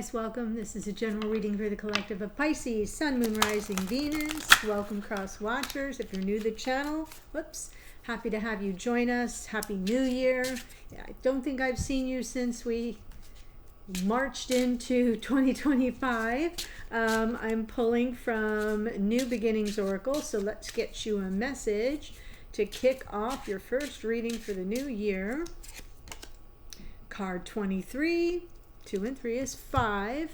guys, welcome. This is a general reading for the collective of Pisces, Sun, Moon, Rising, Venus. Welcome, cross watchers. If you're new to the channel, whoops, happy to have you join us. Happy New Year. I don't think I've seen you since we marched into 2025. I'm pulling from New Beginnings Oracle, so let's get you a message to kick off your first reading for the new year. Card 23. 2 and 3 is 5.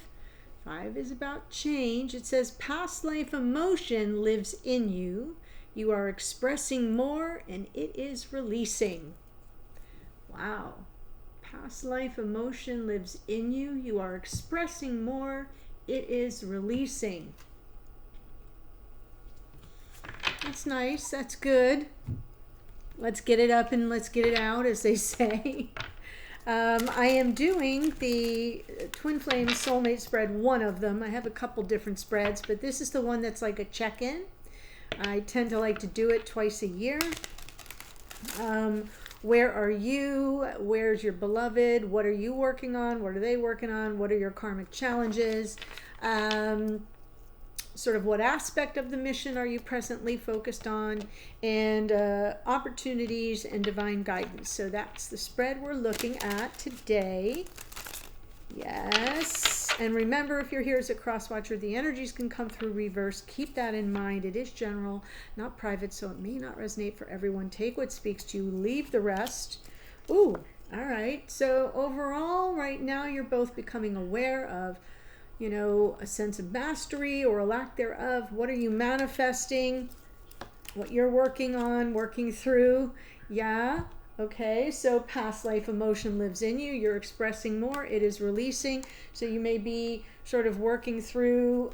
5 is about change. It says past life emotion lives in you. You are expressing more and it is releasing. Wow. Past life emotion lives in you. You are expressing more. It is releasing. That's nice. That's good. Let's get it up and let's get it out, as they say. I am doing the Twin Flame Soulmate spread, one of them. I have a couple different spreads, but this is the one that's like a check-in. I tend to like to do it twice a year. Where are you? Where's your beloved? What are you working on? What are they working on? What are your karmic challenges? Sort of what aspect of the mission are you presently focused on, and opportunities and divine guidance. So that's the spread we're looking at today. Yes. And remember, if you're here as a cross watcher, the energies can come through reverse. Keep that in mind. It is general, not private, so it may not resonate for everyone. Take what speaks to you, leave the rest. Ooh, all right. So overall, right now, you're both becoming aware of, you know, a sense of mastery or a lack thereof. What are you manifesting? What you're working on, working through. Yeah. Okay. So past life emotion lives in you. You're expressing more. It is releasing. So you may be sort of working through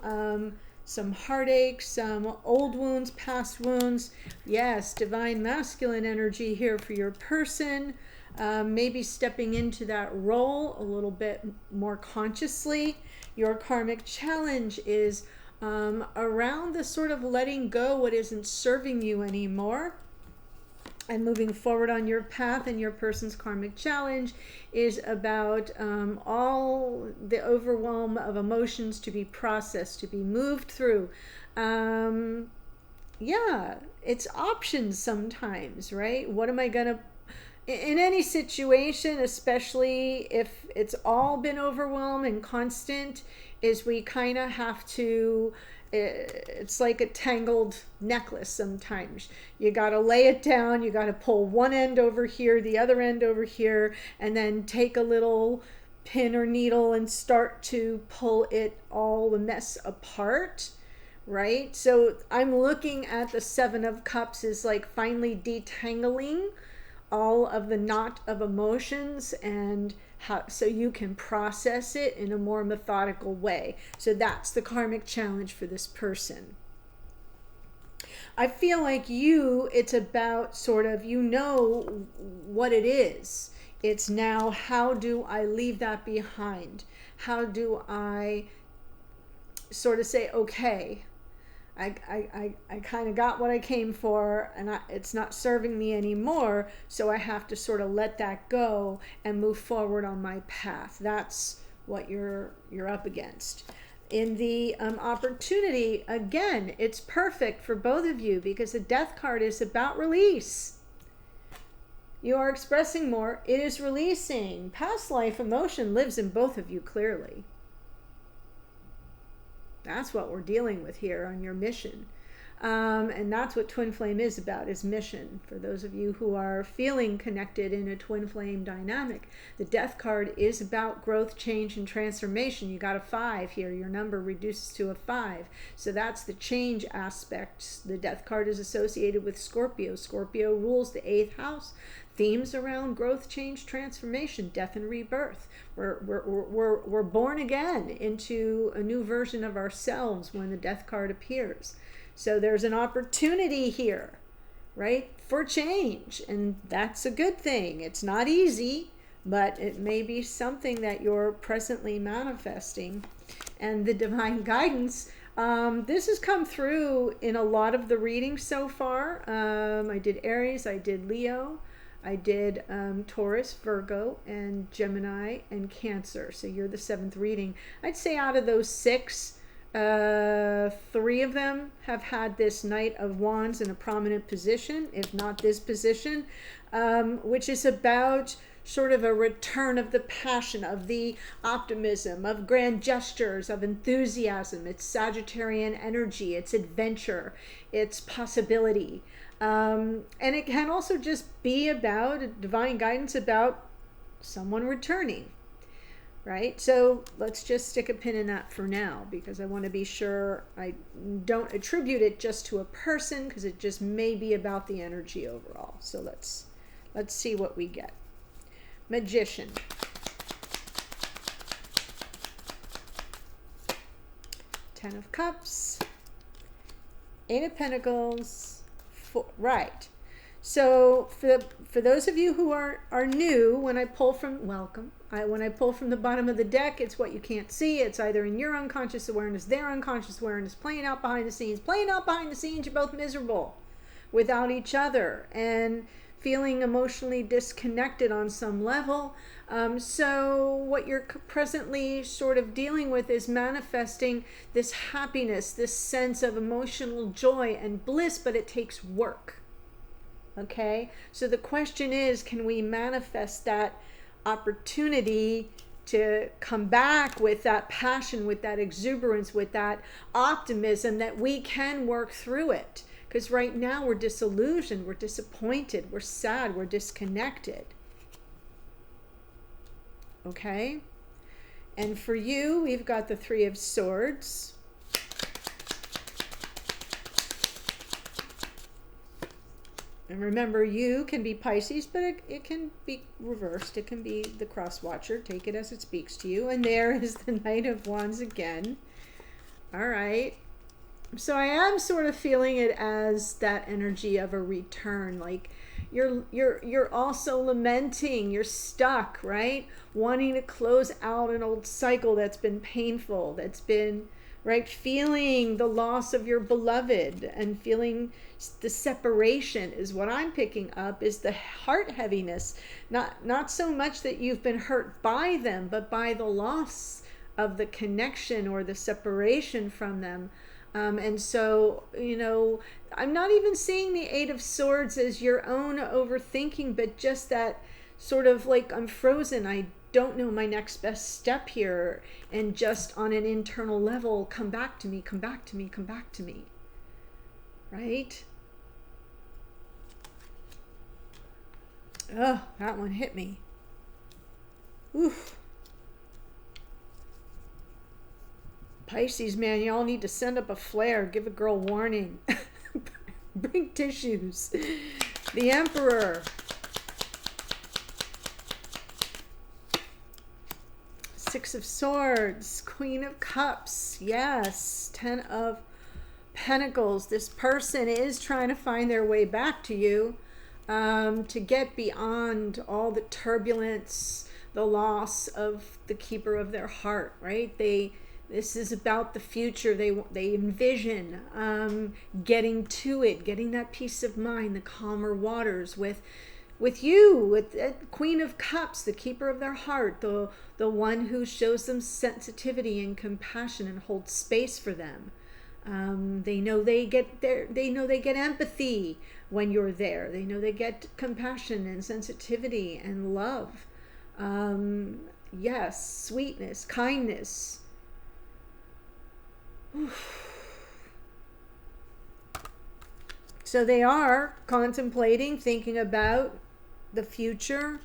some heartaches, some old wounds, past wounds. Yes. Divine masculine energy here for your person. Maybe stepping into that role a little bit more consciously. Your karmic challenge is around the sort of letting go what isn't serving you anymore and moving forward on your path. And your person's karmic challenge is about all the overwhelm of emotions to be processed, to be moved through. Yeah, it's options sometimes, right? What am I going to... In any situation, especially if it's all been overwhelmed and constant, is we kind of have to, it's like a tangled necklace sometimes. You got to lay it down, you got to pull one end over here, the other end over here, and then take a little pin or needle and start to pull it all, the mess apart. Right? So I'm looking at the Seven of Cups as like finally detangling all of the knot of emotions, and how so you can process it in a more methodical way. So that's the karmic challenge for this person. I feel like it's about sort of, you know what it is. It's now, how do I leave that behind? How do I sort of say, okay, I kind of got what I came for, and it's not serving me anymore, so I have to sort of let that go and move forward on my path. That's what you're up against. In the opportunity, again, it's perfect for both of you because the Death card is about release. You are expressing more. It is releasing. Past life emotion lives in both of you clearly. That's what we're dealing with here on your mission. And that's what Twin Flame is about, is mission. For those of you who are feeling connected in a Twin Flame dynamic, the Death card is about growth, change, and transformation. You got a 5 here. Your number reduces to a 5. So that's the change aspect. The Death card is associated with Scorpio. Scorpio rules the 8th house. Themes around growth, change, transformation, death, and rebirth. We're born again into a new version of ourselves when the Death card appears. So there's an opportunity here, right, for change, and that's a good thing. It's not easy, but it may be something that you're presently manifesting. And the divine guidance, this has come through in a lot of the readings so far. I did Aries, I did Leo. I did Taurus, Virgo, and Gemini, and Cancer. So you're the 7th reading. I'd say out of those 6, 3 of them have had this Knight of Wands in a prominent position, if not this position, which is about sort of a return of the passion, of the optimism, of grand gestures, of enthusiasm. It's Sagittarian energy, it's adventure, it's possibility. And it can also just be about divine guidance, about someone returning, right? So let's just stick a pin in that for now, because I want to be sure I don't attribute it just to a person, because it just may be about the energy overall. So let's see what we get. Magician. Ten of Cups. 8 of Pentacles. 4, right. So for those of you who are new, when I pull from, welcome. When I pull from the bottom of the deck, it's what you can't see. It's either in your unconscious awareness, their unconscious awareness, playing out behind the scenes. Playing out behind the scenes, you're both miserable without each other and feeling emotionally disconnected on some level. So what you're presently sort of dealing with is manifesting this happiness, this sense of emotional joy and bliss, but it takes work. Okay? So the question is, can we manifest that opportunity to come back with that passion, with that exuberance, with that optimism, that we can work through it? Because right now we're disillusioned, we're disappointed, we're sad, we're disconnected. Okay? And for you, we've got the 3 of Swords. And remember, you can be Pisces, but it can be reversed. It can be the cross watcher. Take it as it speaks to you. And there is the Knight of Wands again. All right. So I am sort of feeling it as that energy of a return. Like you're also lamenting, you're stuck, right? Wanting to close out an old cycle that's been painful, that's been, right, feeling the loss of your beloved and feeling the separation is what I'm picking up, is the heart heaviness. Not so much that you've been hurt by them, but by the loss of the connection or the separation from them. And so, you know, I'm not even seeing the 8 of Swords as your own overthinking, but just that sort of like, I'm frozen. I don't know my next best step here. And just on an internal level, come back to me, come back to me, come back to me. Right? Oh, that one hit me. Oof. Pisces, man, y'all need to send up a flare. Give a girl warning. Bring tissues. The Emperor. 6 of Swords. Queen of Cups. Yes. 10 of Pentacles. This person is trying to find their way back to you, to get beyond all the turbulence, the loss of the keeper of their heart, right? This is about the future. They envision getting to it, getting that peace of mind, the calmer waters with you, with Queen of Cups, the keeper of their heart, the one who shows them sensitivity and compassion and holds space for them. They know they get there. They know they get empathy when you're there. They know they get compassion and sensitivity and love. Yes, sweetness, kindness. So they are contemplating, thinking about the future,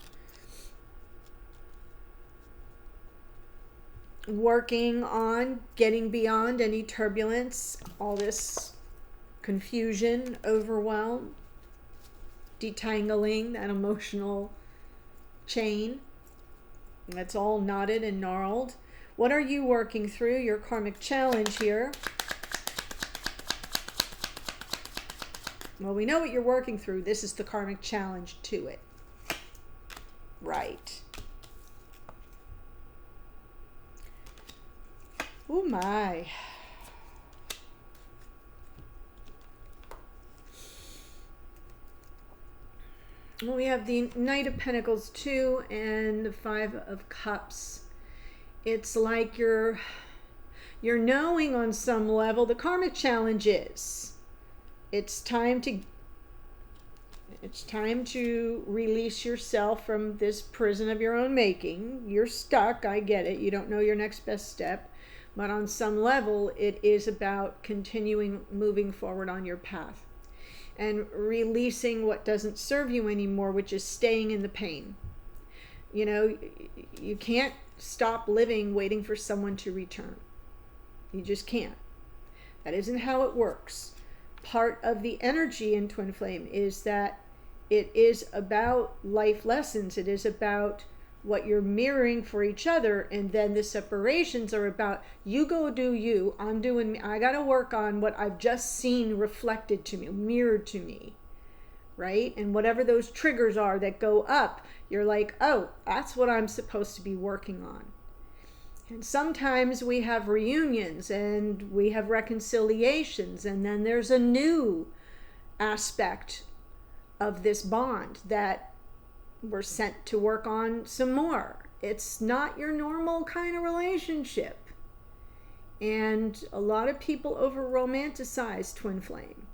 working on getting beyond any turbulence, all this confusion, overwhelm, detangling that emotional chain that's all knotted and gnarled. What are you working through? Your karmic challenge here. Well, we know what you're working through. This is the karmic challenge to it. Right. Oh my. Well, we have the Knight of Pentacles 2 and the Five of Cups. It's like you're knowing on some level the karmic challenge is it's time to release yourself from this prison of your own making. You're stuck, I get it. You don't know your next best step. But on some level, it is about continuing moving forward on your path and releasing what doesn't serve you anymore, which is staying in the pain. You know, you can't stop living waiting for someone to return. You just can't. That isn't how it works. Part of the energy in Twin Flame is that it is about life lessons. It is about what you're mirroring for each other, and then the separations are about you go do you, I'm doing me. I got to work on what I've just seen reflected to me, mirrored to me, right? And whatever those triggers are that go up, you're like, oh, that's what I'm supposed to be working on. And sometimes we have reunions and we have reconciliations, and then there's a new aspect of this bond that we're sent to work on some more. It's not your normal kind of relationship. And a lot of people over romanticize Twin Flame.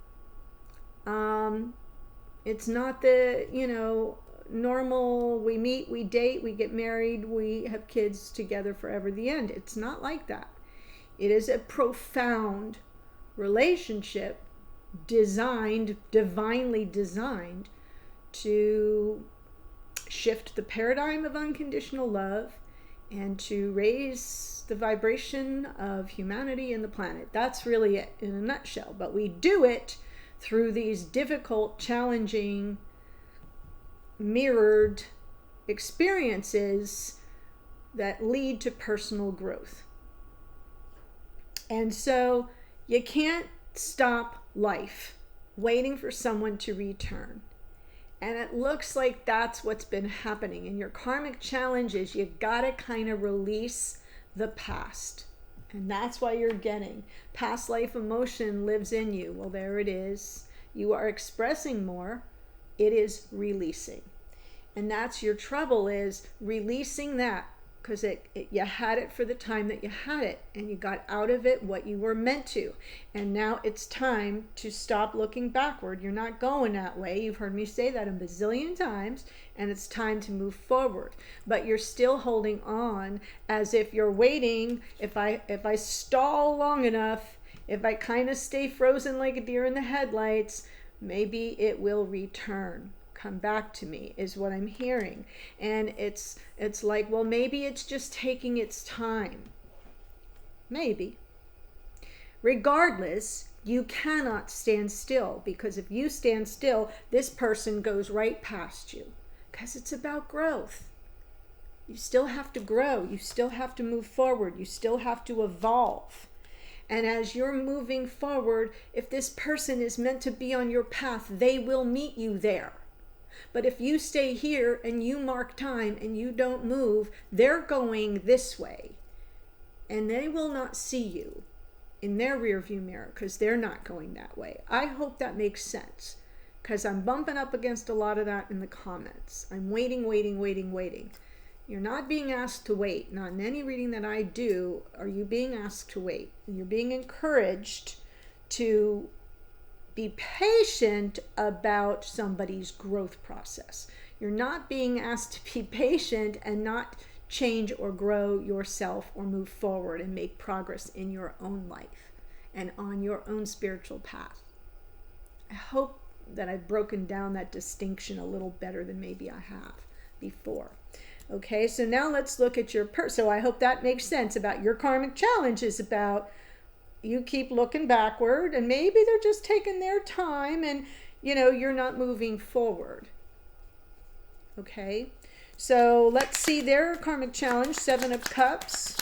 It's not the, normal, we meet, we date, we get married, we have kids together forever, the end. It's not like that. It is a profound relationship divinely designed to shift the paradigm of unconditional love and to raise the vibration of humanity and the planet. That's really it in a nutshell. But we do it through these difficult, challenging, mirrored experiences that lead to personal growth. And so you can't stop life waiting for someone to return. And it looks like that's what's been happening. And your karmic challenge is you gotta kind of release the past. And that's why you're getting past life emotion lives in you. Well, there it is. You are expressing more. It is releasing. And that's your trouble, is releasing that, because you had it for the time that you had it, and you got out of it what you were meant to. And now it's time to stop looking backward. You're not going that way. You've heard me say that a bazillion times, and it's time to move forward. But you're still holding on as if you're waiting. If I stall long enough, if I kind of stay frozen like a deer in the headlights, maybe it will return. Come back to me is what I'm hearing. And it's like, well, maybe it's just taking its time. Maybe. Regardless, you cannot stand still, because if you stand still, this person goes right past you, because it's about growth. You still have to grow. You still have to move forward. You still have to evolve. And as you're moving forward, if this person is meant to be on your path, they will meet you there. But if you stay here and you mark time and you don't move, they're going this way. And they will not see you in their rearview mirror, because they're not going that way. I hope that makes sense, because I'm bumping up against a lot of that in the comments. I'm waiting. You're not being asked to wait. Not in any reading that I do are you being asked to wait. You're being encouraged to be patient about somebody's growth process. You're not being asked to be patient and not change or grow yourself or move forward and make progress in your own life and on your own spiritual path. I hope that I've broken down that distinction a little better than maybe I have before. Okay, so now let's look at your so I hope that makes sense about your karmic challenge. Is about you keep looking backward, and maybe they're just taking their time, and you're not moving forward. Okay, so let's see their karmic challenge. 7 of Cups,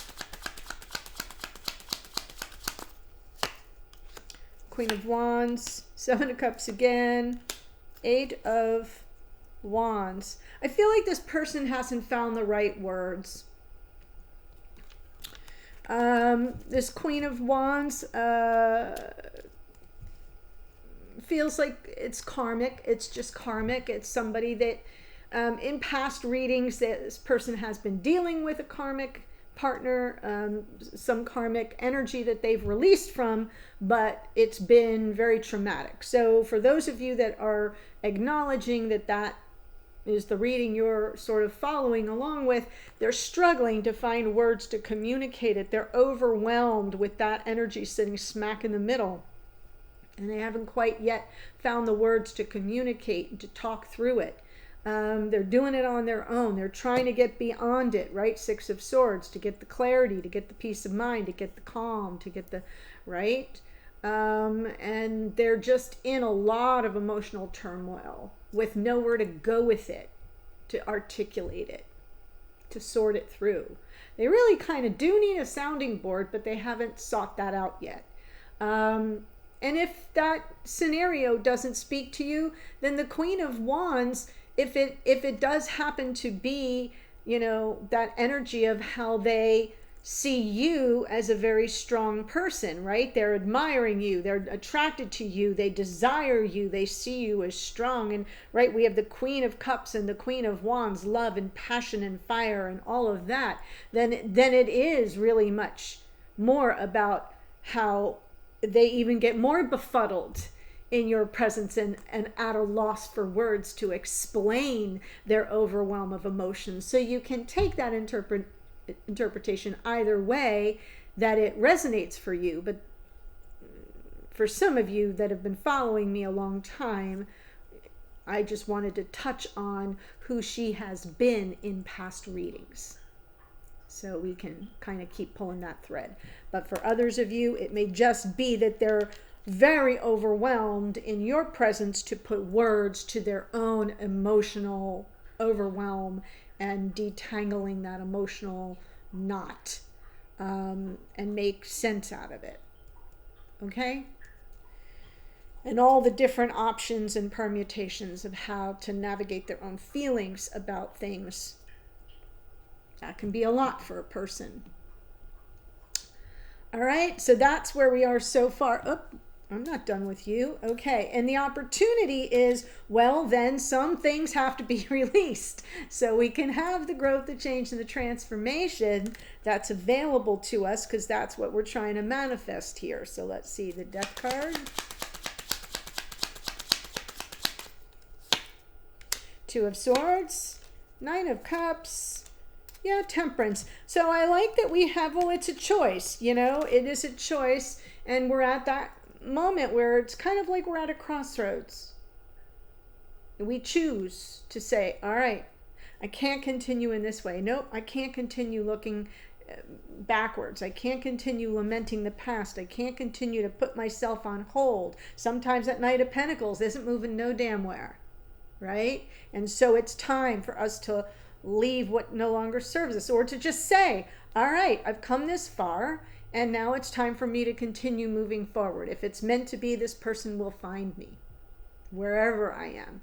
Queen of Wands, 7 of Cups again, 8 of Wands. I feel like this person hasn't found the right words. This Queen of Wands feels like it's karmic. It's just karmic. It's somebody that in past readings, this person has been dealing with a karmic partner, some karmic energy that they've released from, but it's been very traumatic. So for those of you that are acknowledging that that is the reading you're sort of following along with, they're struggling to find words to communicate it. They're overwhelmed with that energy sitting smack in the middle, and they haven't quite yet found the words to communicate and to talk through it. They're doing it on their own. They're trying to get beyond it, right? Six of Swords, to get the clarity, to get the peace of mind, to get the calm, to get the, right? And they're just in a lot of emotional turmoil with nowhere to go with it, to articulate it, to sort it through. They really kind of do need a sounding board, but they haven't sought that out yet. And if that scenario doesn't speak to you, then the Queen of Wands, if it does happen to be, you know, that energy of how they see you as a very strong person, right? They're admiring you, they're attracted to you, they desire you, they see you as strong. And right, we have the Queen of Cups and the Queen of Wands, love and passion and fire and all of that. Then it is really much more about how they even get more befuddled in your presence and at a loss for words to explain their overwhelm of emotions. So you can take that interpretation either way that it resonates for you. But for some of you that have been following me a long time, I just wanted to touch on who she has been in past readings, so we can kind of keep pulling that thread. But for others of you, it may just be that they're very overwhelmed in your presence to put words to their own emotional overwhelm and detangling that emotional knot, and make sense out of it. Okay? And all the different options and permutations of how to navigate their own feelings about things. That can be a lot for a person. All right, so that's where we are so far. Oh, I'm not done with you. Okay, and the opportunity is, well, then some things have to be released so we can have the growth, the change, and the transformation that's available to us, because that's what we're trying to manifest here. So let's see the Death card. Two of Swords, Nine of Cups, yeah, Temperance. So I like that we have, well, it's a choice, you know, it is a choice, and we're at that moment where it's kind of like we're at a crossroads. We choose to say, all right, I can't continue in this way. Nope, I can't continue looking backwards. I can't continue lamenting the past. I can't continue to put myself on hold. Sometimes that Knight of Pentacles isn't moving no damn where, right? And so it's time for us to leave what no longer serves us, or to just say, all right, I've come this far, and now it's time for me to continue moving forward. If it's meant to be, this person will find me wherever I am,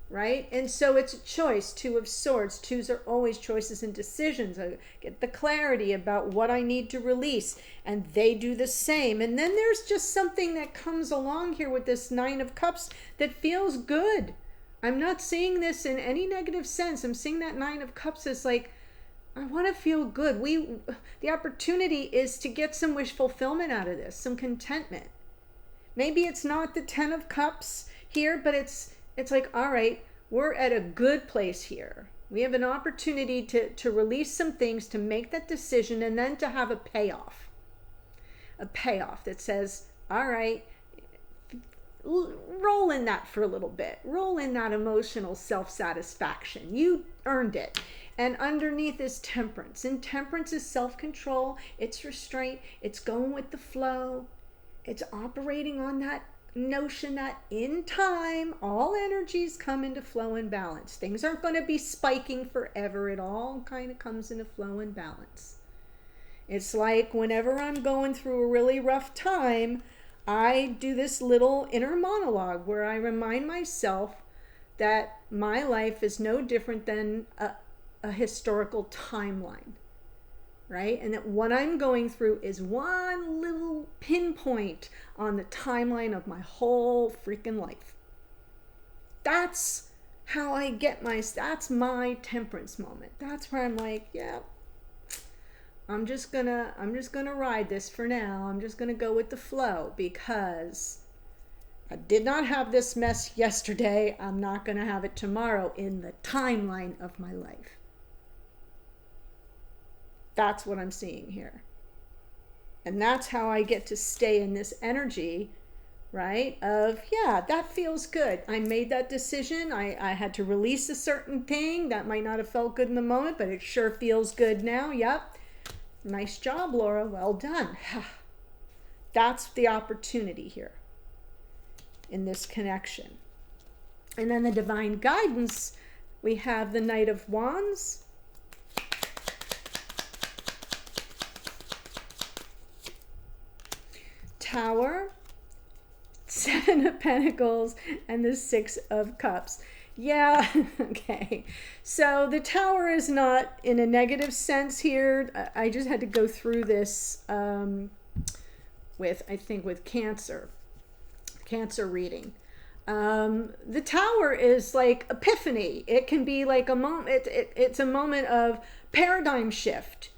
right? And so it's a choice. Two of Swords. Twos are always choices and decisions. I get the clarity about what I need to release, and they do the same. And then there's just something that comes along here with this Nine of Cups that feels good. I'm not seeing this in any negative sense. I'm seeing that Nine of Cups as like, I want to feel good. The opportunity is to get some wish fulfillment out of this, some contentment. Maybe it's not the Ten of Cups here, but it's like, all right, we're at a good place here. We have an opportunity to release some things, to make that decision, and then to have a payoff. A payoff that says, all right, roll in that for a little bit. Roll in that emotional self-satisfaction. You earned it. And underneath is Temperance. And Temperance is self-control. It's restraint. It's going with the flow. It's operating on that notion that in time, all energies come into flow and balance. Things aren't going to be spiking forever. It all kind of comes into flow and balance. It's like whenever I'm going through a really rough time, I do this little inner monologue where I remind myself that my life is no different than a historical timeline. right? And that what I'm going through is one little pinpoint on the timeline of my whole freaking life. That's how I get that's my temperance moment. That's where I'm like, yeah, I'm just gonna ride this for now. I'm just gonna go with the flow, because I did not have this mess yesterday. I'm not gonna have it tomorrow in the timeline of my life. That's what I'm seeing here. And that's how I get to stay in this energy, right? Of, yeah, that feels good. I made that decision. I had to release a certain thing that might not have felt good in the moment, but it sure feels good now. Yep. Nice job, Laura. Well done. That's the opportunity here in this connection. And then the divine guidance, we have the Knight of Wands, Tower, Seven of Pentacles, and the Six of Cups. Yeah, okay. So the Tower is not in a negative sense here. I just had to go through this with Cancer reading. The Tower is like epiphany. It can be like a moment. It's a moment of paradigm shift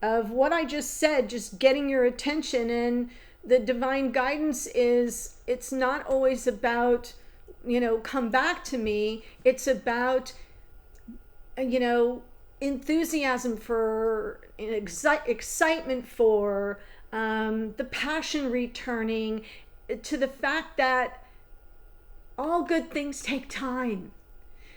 of what I just said, just getting your attention. And the divine guidance is, it's not always about, come back to me. It's about, enthusiasm for, excitement for, the passion returning, to the fact that all good things take time,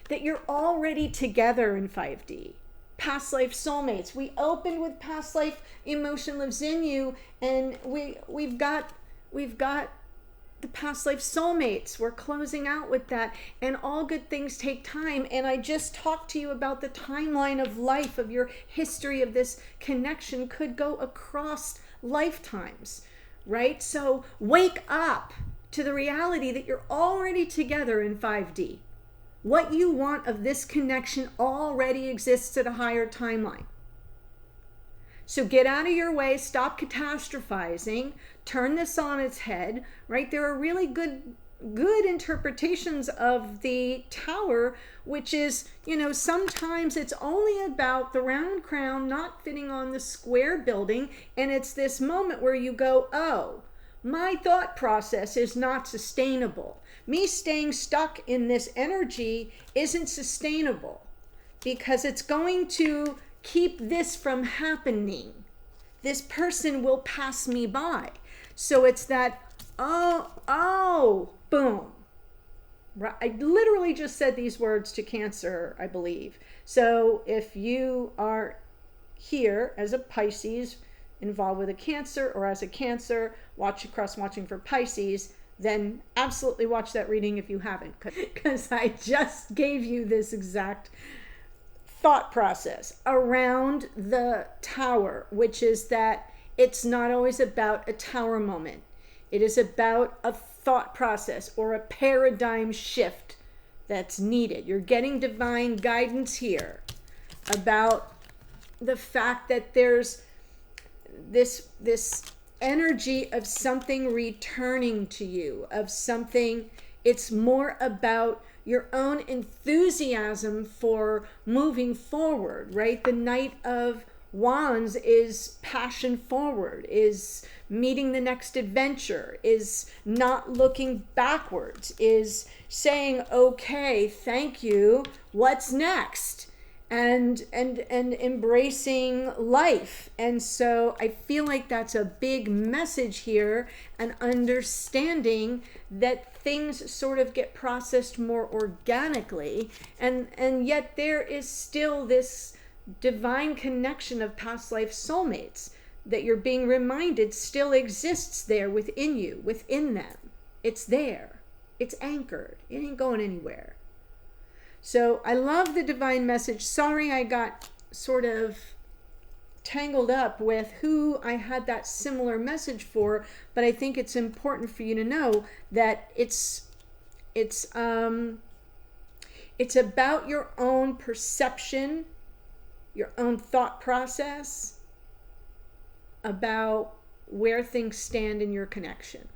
that you're already together in 5D. Past life soulmates. We opened with past life emotion lives in you, and we've got the past life soulmates. We're closing out with that, and all good things take time. And I just talked to you about the timeline of life, of your history of this connection could go across lifetimes, right? So wake up to the reality that you're already together in 5D. What you want of this connection already exists at a higher timeline. So get out of your way, stop catastrophizing, turn this on its head, right? There are really good interpretations of the Tower, which is, sometimes it's only about the round crown not fitting on the square building, and it's this moment where you go, oh, my thought process is not sustainable. Me staying stuck in this energy isn't sustainable, because it's going to keep this from happening. This person will pass me by. So it's that, oh, boom. Right. I literally just said these words to Cancer, I believe. So if you are here as a Pisces involved with a Cancer, or as a Cancer watching for Pisces, then absolutely watch that reading if you haven't, because I just gave you this exact thought process around the Tower, which is that it's not always about a Tower moment. It is about a thought process or a paradigm shift that's needed. You're getting divine guidance here about the fact that there's this energy of something returning to you, of something. It's more about your own enthusiasm for moving forward, right? The Knight of Wands is passion forward, is meeting the next adventure, is not looking backwards, is saying, okay, thank you, what's next? And embracing life. And so I feel like that's a big message here, and understanding that things sort of get processed more organically, and yet there is still this divine connection of past life soulmates that you're being reminded still exists there within you, within them. It's there. It's anchored. It ain't going anywhere. So I love the divine message. Sorry I got sort of tangled up with who I had that similar message for, but I think it's important for you to know that it's about your own perception, your own thought process, about where things stand in your connection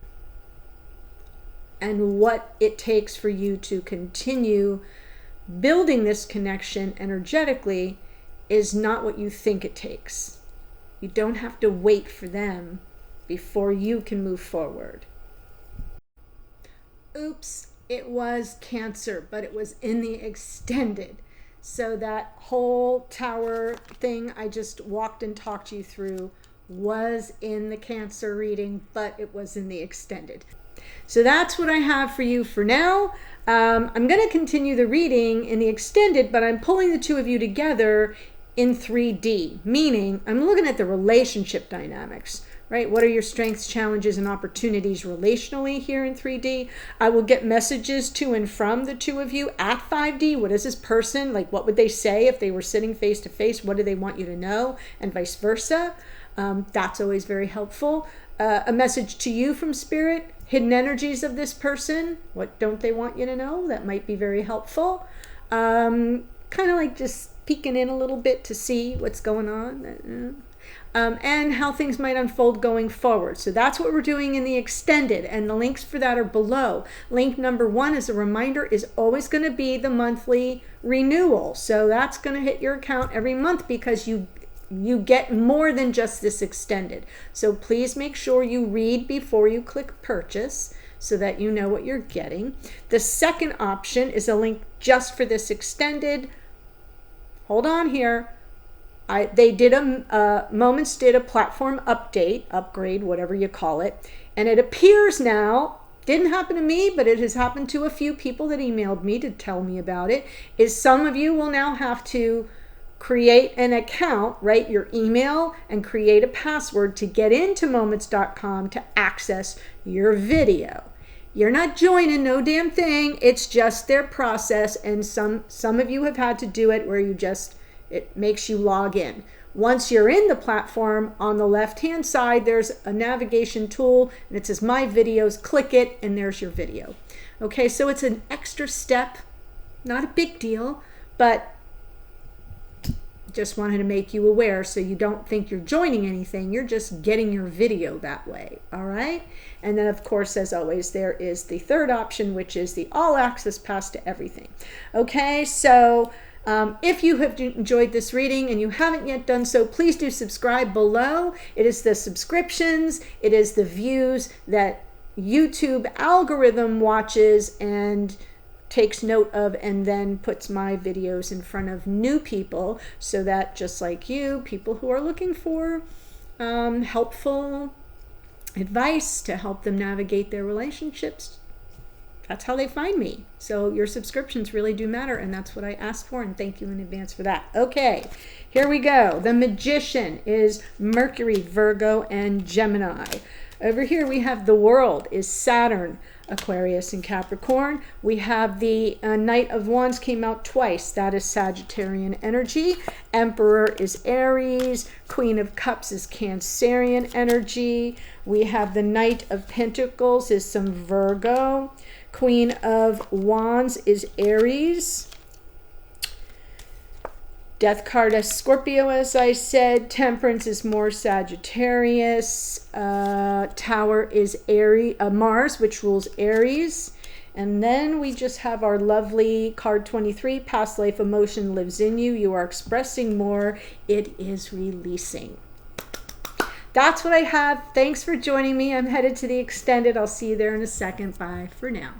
and what it takes for you to continue building this connection energetically is not what you think it takes. You don't have to wait for them before you can move forward. Oops, it was Cancer, but it was in the extended. So that whole tower thing I just walked and talked you through was in the Cancer reading, but it was in the extended. So that's what I have for you for now. I'm going to continue the reading in the extended, but I'm pulling the two of you together in 3D, meaning I'm looking at the relationship dynamics, right? What are your strengths, challenges, and opportunities relationally here in 3D? I will get messages to and from the two of you at 5D. What is this person? Like, what would they say if they were sitting face to face? What do they want you to know? And vice versa. That's always very helpful. A message to you from Spirit. Hidden energies of this person. What don't they want you to know? That might be very helpful. Kind of like just peeking in a little bit to see what's going on. And how things might unfold going forward. So that's what we're doing in the extended, and the links for that are below. Link number 1, as a reminder, is always going to be the monthly renewal. So that's going to hit your account every month because you get more than just this extended. So please make sure you read before you click purchase so that you know what you're getting. The second option is a link just for this extended. Hold on here. They did Moments did a platform upgrade, whatever you call it. And it appears now, didn't happen to me, but it has happened to a few people that emailed me to tell me about it, is some of you will now have to create an account, write your email, and create a password to get into moments.com to access your video. You're not joining no damn thing. It's just their process, and some of you have had to do it where it makes you log in. Once you're in the platform, on the left-hand side, there's a navigation tool, and it says My Videos. Click it, and there's your video. Okay, so it's an extra step. Not a big deal, but just wanted to make you aware so you don't think you're joining anything. You're just getting your video that way, all right? And then, of course, as always, there is the third option, which is the all-access pass to everything. Okay, so if you have enjoyed this reading and you haven't yet done so, please do subscribe below. It is the subscriptions, it is the views that YouTube algorithm watches and takes note of, and then puts my videos in front of new people so that, just like you, people who are looking for helpful advice to help them navigate their relationships, that's how they find me. So your subscriptions really do matter, and that's what I ask for, and thank you in advance for that. Okay, here we go. The Magician is Mercury, Virgo, and Gemini. Over here we have the World is Saturn, Aquarius, and Capricorn. We have the Knight of Wands came out twice. That is Sagittarian energy. Emperor is Aries. Queen of Cups is Cancerian energy. We have the Knight of Pentacles is some Virgo. Queen of Wands is Aries. Death card is Scorpio, as I said. Temperance is more Sagittarius. Tower is Aries, Mars, which rules Aries. And then we just have our lovely card 23. Past life emotion lives in you. You are expressing more. It is releasing. That's what I have. Thanks for joining me. I'm headed to the extended. I'll see you there in a second. Bye for now.